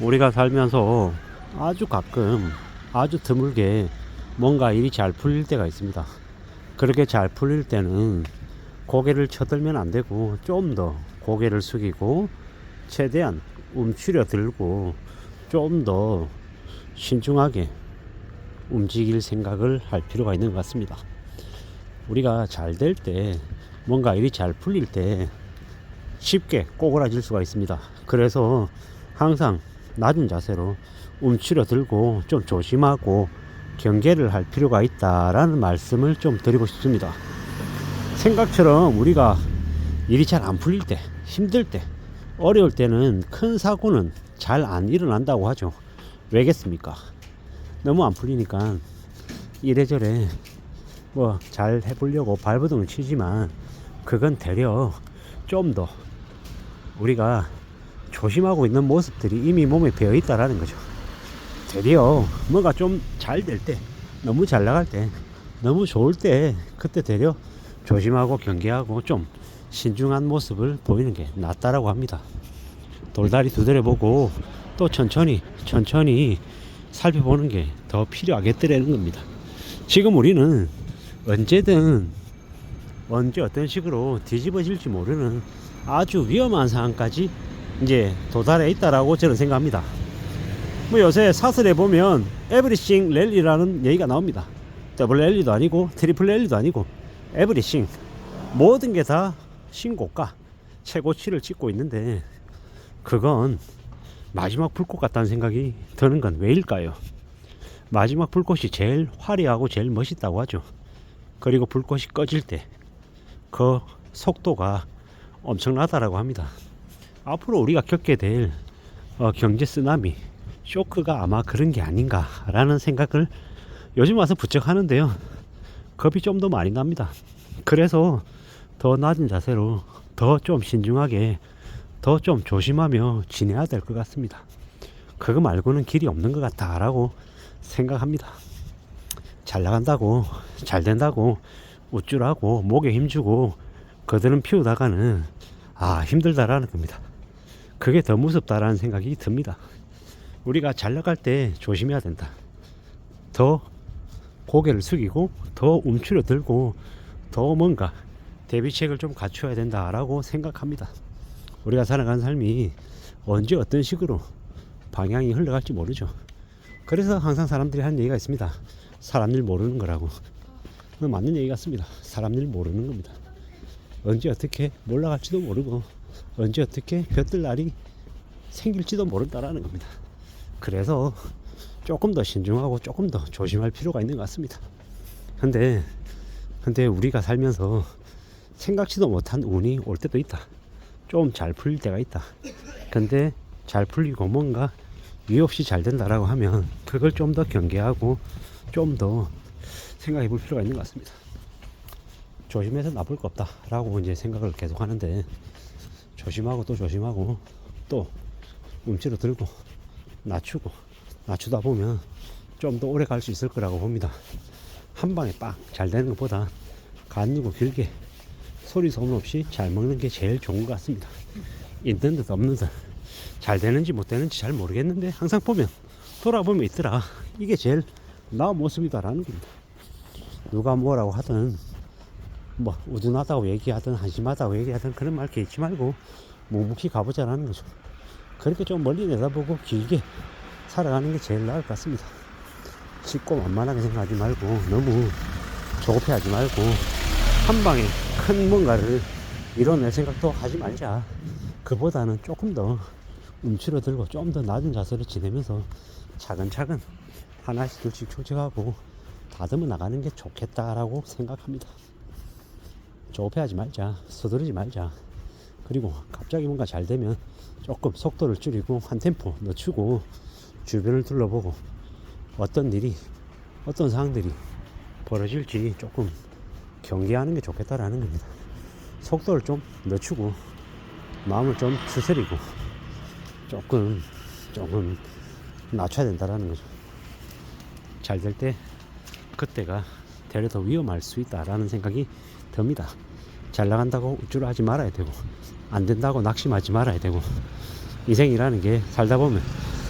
우리가 살면서 아주 가끔 아주 드물게 뭔가 일이 잘 풀릴 때가 있습니다. 그렇게 잘 풀릴 때는 고개를 쳐들면 안 되고 좀 더 고개를 숙이고 최대한 움츠려 들고 좀 더 신중하게 움직일 생각을 할 필요가 있는 것 같습니다. 우리가 잘 될 때, 뭔가 일이 잘 풀릴 때 쉽게 꼬그라질 수가 있습니다. 그래서 항상 낮은 자세로 움츠려 들고 좀 조심하고 경계를 할 필요가 있다라는 말씀을 좀 드리고 싶습니다. 생각처럼 우리가 일이 잘 안 풀릴 때, 힘들 때, 어려울 때는 큰 사고는 잘 안 일어난다고 하죠. 왜겠습니까? 너무 안 풀리니까 이래저래 뭐 잘 해보려고 발버둥을 치지만 그건 되려 좀 더 우리가 조심하고 있는 모습들이 이미 몸에 배어 있다라는 거죠. 되려 뭔가 좀 잘 될 때, 너무 잘 나갈 때, 너무 좋을 때, 그때 되려 조심하고 경계하고 좀 신중한 모습을 보이는 게 낫다라고 합니다. 돌다리 두드려 보고 또 천천히 살펴보는 게 더 필요하겠더라는 겁니다. 지금 우리는 언제든 언제 어떤 식으로 뒤집어질지 모르는 아주 위험한 상황까지 이제 도달해 있다라고 저는 생각합니다. 뭐 요새 사설에 보면 에브리싱 랠리라는 얘기가 나옵니다. 더블 랠리도 아니고 트리플 랠리도 아니고 에브리싱, 모든 게 다 신고가 최고치를 찍고 있는데 그건 마지막 불꽃 같다는 생각이 드는 건 왜일까요? 마지막 불꽃이 제일 화려하고 제일 멋있다고 하죠. 그리고 불꽃이 꺼질 때 그 속도가 엄청나다라고 합니다. 앞으로 우리가 겪게 될 경제 쓰나미, 쇼크가 아마 그런 게 아닌가라는 생각을 요즘 와서 부쩍 하는데요. 겁이 좀 더 많이 납니다. 그래서 더 낮은 자세로 더 좀 신중하게 더 좀 조심하며 지내야 될 것 같습니다. 그거 말고는 길이 없는 것 같다라고 생각합니다. 잘 나간다고, 잘 된다고 우쭐하고 목에 힘주고 그들은 피우다가는 힘들다라는 겁니다. 그게 더 무섭다라는 생각이 듭니다. 우리가 잘 나갈 때 조심해야 된다. 더 고개를 숙이고 더 움츠려 들고 더 뭔가 대비책을 좀 갖춰야 된다라고 생각합니다. 우리가 살아가는 삶이 언제 어떤 식으로 방향이 흘러갈지 모르죠. 그래서 항상 사람들이 하는 얘기가 있습니다. 사람 일 모르는 거라고. 맞는 얘기 같습니다. 사람 일 모르는 겁니다. 언제 어떻게 몰라갈지도 모르고 언제 어떻게 볕들 날이 생길지도 모른다라는 겁니다. 그래서 조금 더 신중하고 조금 더 조심할 필요가 있는 것 같습니다. 근데 우리가 살면서 생각지도 못한 운이 올 때도 있다. 좀 잘 풀릴 때가 있다. 근데 잘 풀리고 뭔가 이유 없이 잘 된다라고 하면 그걸 좀 더 경계하고 좀 더 생각해 볼 필요가 있는 것 같습니다. 조심해서 나쁠 거 없다 라고 이제 생각을 계속 하는데 조심하고 또 조심하고 또 움츠러 들고 낮추다 보면 좀 더 오래 갈 수 있을 거라고 봅니다. 한 방에 빡 잘 되는 것보다 간이고 길게 소리 소문 없이 잘 먹는 게 제일 좋은 것 같습니다. 있는 듯 없는 듯 잘 되는지 못 되는지 잘 모르겠는데 항상 보면 돌아보면 있더라. 이게 제일 나은 모습이다라는 겁니다. 누가 뭐라고 하든 뭐 우둔하다고 얘기하든 한심하다고 얘기하든 그런 말 개의치 말고 묵묵히 가보자라는 거죠. 그렇게 좀 멀리 내다보고 길게 살아가는 게 제일 나을 것 같습니다. 쉽고 만만하게 생각하지 말고 너무 조급해하지 말고 한 방에 큰 뭔가를 이뤄낼 생각도 하지 말자. 그보다는 조금 더 움츠러들고 좀 더 낮은 자세로 지내면서 차근차근 하나씩 둘씩 축적하고 다듬어 나가는 게 좋겠다라고 생각합니다. 조급해하지 말자. 서두르지 말자. 그리고 갑자기 뭔가 잘 되면 조금 속도를 줄이고 한 템포 늦추고 주변을 둘러보고 어떤 일이 어떤 상황들이 벌어질지 조금 경계하는 게 좋겠다라는 겁니다. 속도를 좀 늦추고 마음을 좀 추스리고 조금 낮춰야 된다라는 거죠. 잘 될 때 그때가 되려 더 위험할 수 있다라는 생각이 듭니다. 잘 나간다고 우쭐하지 말아야 되고 안 된다고 낙심하지 말아야 되고 인생이라는 게 살다 보면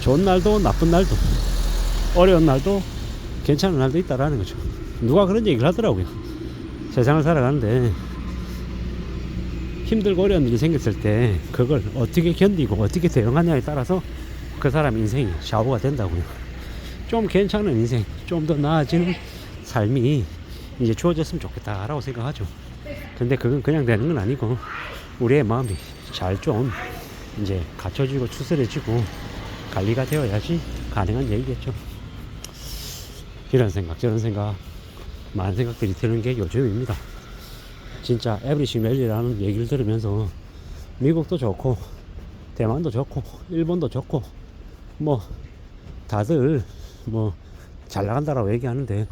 좋은 날도 나쁜 날도 어려운 날도 괜찮은 날도 있다라는 거죠. 누가 그런 얘기를 하더라고요. 세상을 살아가는데 힘들고 어려운 일이 생겼을 때 그걸 어떻게 견디고 어떻게 대응하냐에 따라서 그 사람 인생이 좌우가 된다고요. 좀 괜찮은 인생, 좀 더 나아지는 삶이 이제 주어졌으면 좋겠다라고 생각하죠. 근데 그건 그냥 되는 건 아니고 우리의 마음이 잘 좀 이제 갖춰지고 추스려지고 관리가 되어야지 가능한 얘기겠죠. 이런 생각 저런 생각 많은 생각들이 드는 게 요즘입니다. 진짜 에브리싱 랠리라는 얘기를 들으면서 미국도 좋고 대만도 좋고 일본도 좋고 뭐 다들 뭐 잘 나간다라고 얘기하는데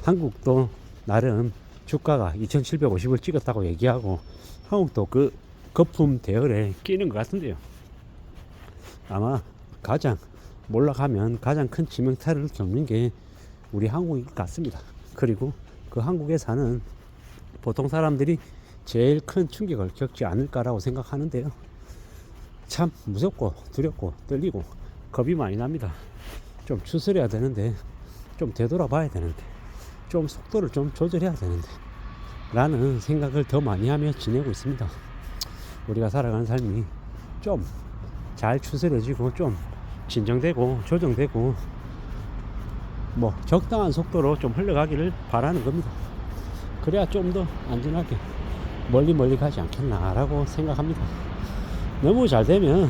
한국도 나름 주가가 2750을 찍었다고 얘기하고 한국도 그 거품 대열에 끼는 것 같은데요. 아마 가장 몰락하면 가장 큰 치명타를 겪는 게 우리 한국인 것 같습니다. 그리고 그 한국에 사는 보통 사람들이 제일 큰 충격을 겪지 않을까라고 생각하는데요. 참 무섭고 두렵고 떨리고 겁이 많이 납니다. 좀 추스려야 되는데 좀 되돌아봐야 되는데 좀 속도를 좀 조절해야 되는데 라는 생각을 더 많이 하며 지내고 있습니다. 우리가 살아가는 삶이 좀 잘 추스려지고 좀 진정되고 조정되고 뭐 적당한 속도로 좀 흘러가기를 바라는 겁니다. 그래야 좀 더 안전하게 멀리 가지 않겠나라고 생각합니다. 너무 잘 되면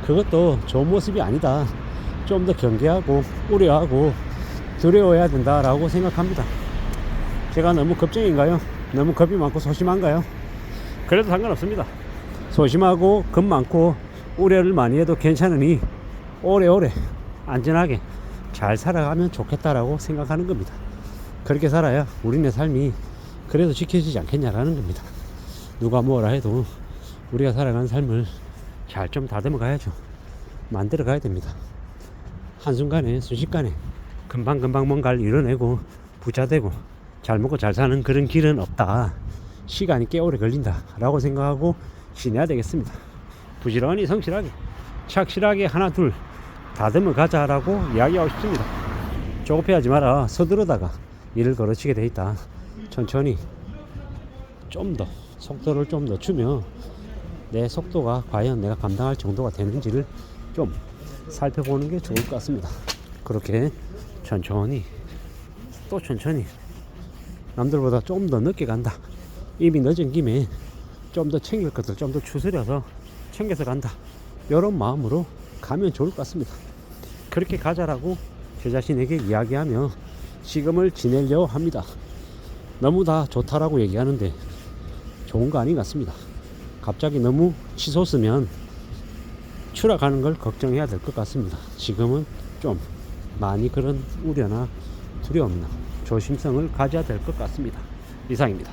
그것도 좋은 모습이 아니다. 좀 더 경계하고 우려하고 두려워해야 된다라고 생각합니다. 제가 너무 겁쟁인가요? 너무 겁이 많고 소심한가요? 그래도 상관없습니다. 소심하고 겁 많고 우려를 많이 해도 괜찮으니 오래오래 안전하게 잘 살아가면 좋겠다라고 생각하는 겁니다. 그렇게 살아야 우리네 삶이 그래도 지켜지지 않겠냐라는 겁니다. 누가 뭐라 해도 우리가 살아가는 삶을 잘 좀 다듬어 가야죠. 만들어 가야 됩니다. 한순간에 순식간에 금방금방 뭔가를 이뤄내고 부자되고 잘 먹고 잘 사는 그런 길은 없다. 시간이 꽤 오래 걸린다 라고 생각하고 지내야 되겠습니다. 부지런히 성실하게 착실하게 하나 둘 다듬어 가자라고 이야기하고 싶습니다. 조급해하지 마라. 서두르다가 일을 걸어치게 돼 있다. 천천히 좀 더 속도를 좀 늦추며 내 속도가 과연 내가 감당할 정도가 되는지를 좀 살펴보는 게 좋을 것 같습니다. 그렇게 천천히 또 천천히 남들보다 좀 더 늦게 간다. 이미 늦은 김에 좀 더 챙길 것들 좀 더 추스려서 챙겨서 간다. 이런 마음으로 가면 좋을 것 같습니다. 그렇게 가자라고 제 자신에게 이야기하며 지금을 지내려 합니다. 너무 다 좋다라고 얘기하는데 좋은 거 아닌 것 같습니다. 갑자기 너무 치솟으면 추락하는 걸 걱정해야 될 것 같습니다. 지금은 좀 많이 그런 우려나 두려움이나 조심성을 가져야 될 것 같습니다. 이상입니다.